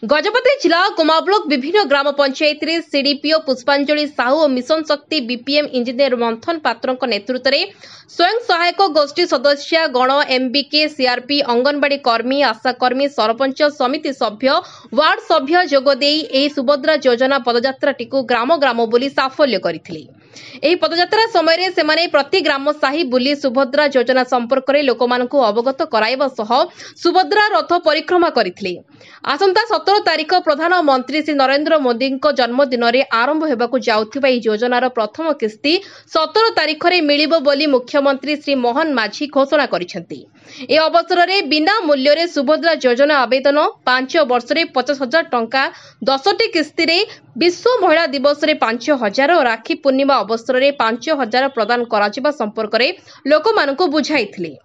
गजपति जिला coma block विभिन्न ग्राम पंचायत रे सीडीपीओ पुष्पांजलि साहू और मिशन शक्ति बीपीएम इंजीनियर मंथन पात्र नेतृत्व में स्वयं सहायक गोष्ठी सदस्य गण एमबीके सीआरपी अंगनवाड़ी कर्मी आशाकर्मी सरपंच समिति सभ्य वार्ड सभ्य जोगदे सुभद्रा योजना पदयात्रा ग्राम ग्राम बुली साफल्य करथिले। एही पदयात्रा समय सेमाने प्रति ग्राम साही बुली सुभद्रा योजना संपर्क में लोकमानंकु अवगत कराइबा सह सुभद्रा रथ परिक्रमा करथिले। आसंता 17 तारिख प्रधानमंत्री श्री नरेंद्र मोदी जन्मदिन में आरंभ होगाकु जाउथिबा एही योजनार प्रथम किस्ती 17 तारिख में मिलिबो बोली मुख्यमंत्री श्री मोहन माझी घोषणा करिसेंती। ए अवसर में बिना मूल्य रे सुभद्रा योजना आवेदन 5 वर्ष रे 50,000 टंका 10टी किस्ती रे विश्व महिला दिवस रे 5,000 और राखी पूर्णिमा अवसर में 5,000 प्रदान करा संपर्क में लोकमानंकु बुझाइथिले।